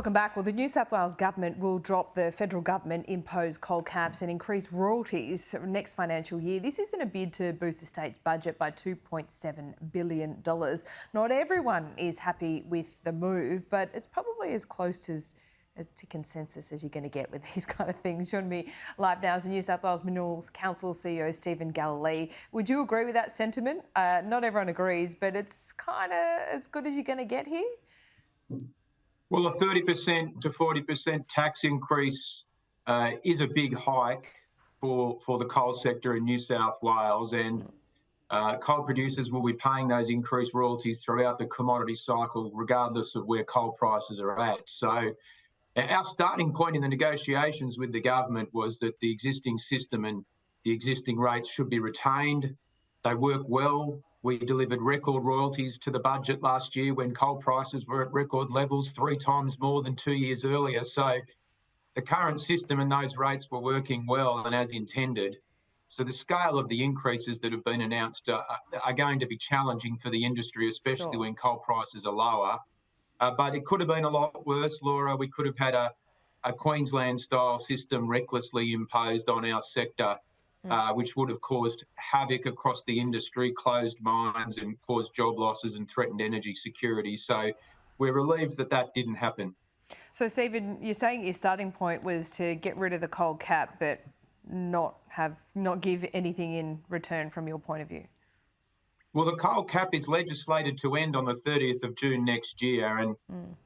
Welcome back. Well, the New South Wales government will drop the federal government imposed coal caps and increase royalties next financial year. This is in a bid to boost the state's budget by $2.7 billion. Not everyone is happy with the move, but it's probably as close to consensus as you're going to get with these kind of things. Joining me live now is the New South Wales Minerals Council CEO Stephen Galilee. Would you agree with that sentiment? Not everyone agrees, but it's kind of as good as you're going to get here? Well, a 30% to 40% tax increase is a big hike for the coal sector in New South Wales, and coal producers will be paying those increased royalties throughout the commodity cycle, regardless of where coal prices are at. So our starting point in the negotiations with the government was that the existing system and the existing rates should be retained. They work well. We delivered record royalties to the budget last year when coal prices were at record levels, 3 times more than 2 years earlier. So the current system and those rates were working well and as intended. So the scale of the increases that have been announced are going to be challenging for the industry, especially when coal prices are lower. But it could have been a lot worse, Laura. We could have had a Queensland-style system recklessly imposed on our sector, which would have caused havoc across the industry, closed mines and caused job losses and threatened energy security. So we're relieved that that didn't happen. So, Stephen, you're saying your starting point was to get rid of the coal cap but not give anything in return from your point of view? Well, the coal cap is legislated to end on the 30th of June next year, and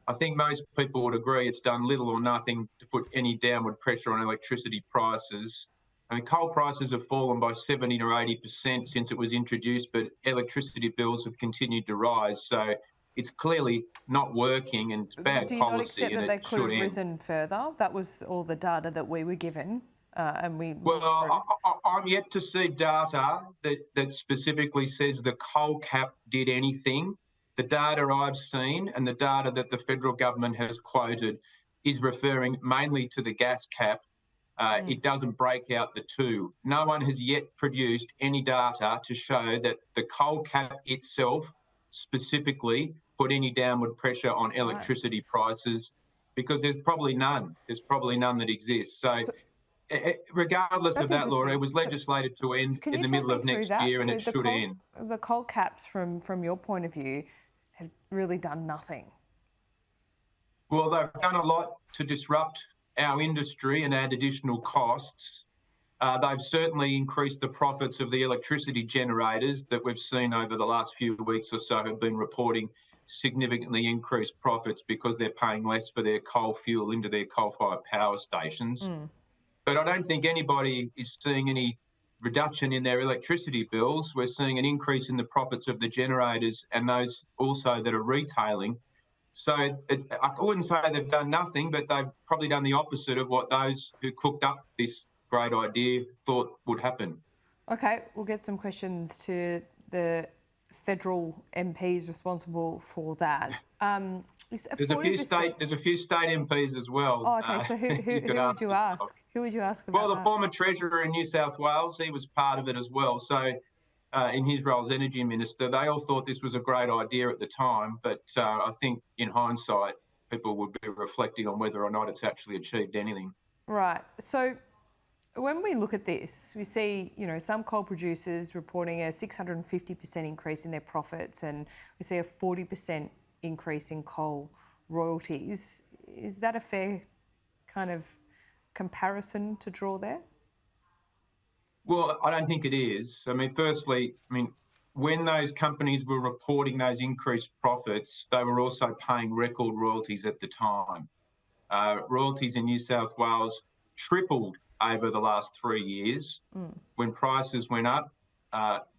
I think most people would agree it's done little or nothing to put any downward pressure on electricity prices. I mean, coal prices have fallen by 70 or 80% since it was introduced, but electricity bills have continued to rise. So it's clearly not working, and it's bad policy. Do you not accept that they could have risen further? That was all the data that we were given. Well, I'm yet to see data that specifically says the coal cap did anything. The data I've seen and the data that the federal government has quoted is referring mainly to the gas cap. It doesn't break out the two. No one has yet produced any data to show that the coal cap itself specifically put any downward pressure on electricity prices, because there's probably none. There's probably none that exists. So regardless of that, Laura, it was legislated to end in the middle of next year, and it should end. The coal caps, from your point of view, have really done nothing. Well, they've done a lot to disrupt our industry and add additional costs. They've certainly increased the profits of the electricity generators that we've seen over the last few weeks or so have been reporting significantly increased profits because they're paying less for their coal fuel into their coal-fired power stations. But I don't think anybody is seeing any reduction in their electricity bills. We're seeing an increase in the profits of the generators and those also that are retailing. So I wouldn't say they've done nothing, but they've probably done the opposite of what those who cooked up this great idea thought would happen. Okay, we'll get some questions to the federal MPs responsible for that. There's a few state MPs as well. Oh, okay. So who would you ask? Who would you ask about Well, the former Treasurer in New South Wales, he was part of it as well. So in his role as Energy Minister, they all thought this was a great idea at the time. But I think in hindsight, people would be reflecting on whether or not it's actually achieved anything. Right. So when we look at this, we see, some coal producers reporting a 650% increase in their profits, and we see a 40% increase in coal royalties. Is that a fair kind of comparison to draw there? Well, I don't think it is. I mean, firstly, when those companies were reporting those increased profits, they were also paying record royalties at the time. Royalties in New South Wales tripled over the last 3 years. When prices went up,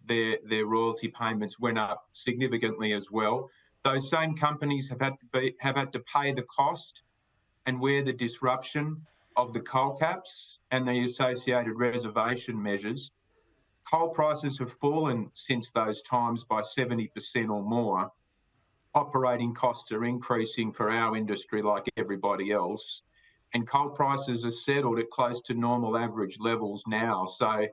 their royalty payments went up significantly as well. Those same companies have had to pay the cost and wear the disruption of the coal caps and the associated reservation measures. Coal prices have fallen since those times by 70% or more. Operating costs are increasing for our industry like everybody else, and coal prices are settled at close to normal average levels now. So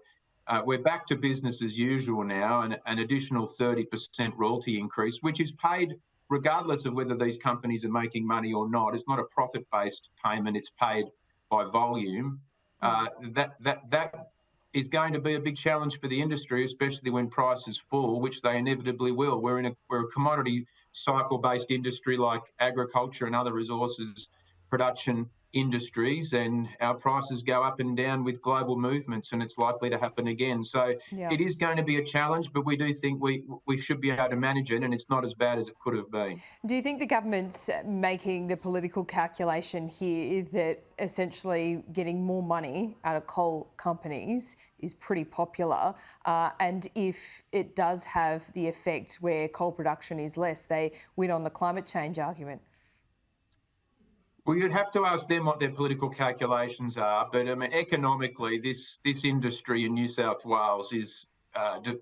we're back to business as usual now, and an additional 30% royalty increase, which is paid regardless of whether these companies are making money or not, it's not a profit-based payment, it's paid by volume. That is going to be a big challenge for the industry, especially when prices fall, which they inevitably will. We're a commodity cycle-based industry like agriculture and other resources production industries, and our prices go up and down with global movements, and it's likely to happen again. So Yeah. it is going to be a challenge, but we do think we should be able to manage it, and it's not as bad as it could have been. Do you think the government's making the political calculation here that essentially getting more money out of coal companies is pretty popular? And if it does have the effect where coal production is less, they win on the climate change argument? Well, you'd have to ask them what their political calculations are, but I mean, economically, this industry in New South Wales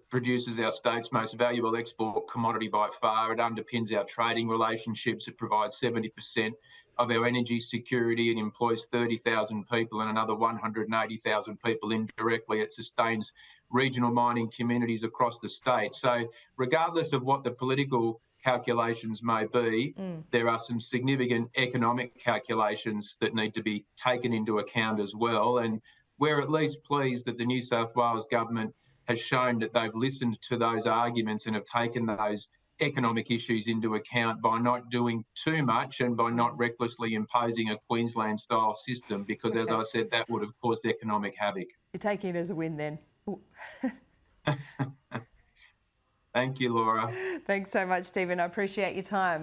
produces our state's most valuable export commodity by far. It underpins our trading relationships. It provides 70% of our energy security. It employs 30,000 people and another 180,000 people indirectly. It sustains regional mining communities across the state. So regardless of what the political calculations may be, there are some significant economic calculations that need to be taken into account as well. And we're at least pleased that the New South Wales government has shown that they've listened to those arguments and have taken those economic issues into account by not doing too much and by not recklessly imposing a Queensland-style system, because, as I said, that would have caused economic havoc. You're taking it as a win then. Thank you, Laura. Thanks so much, Stephen. I appreciate your time.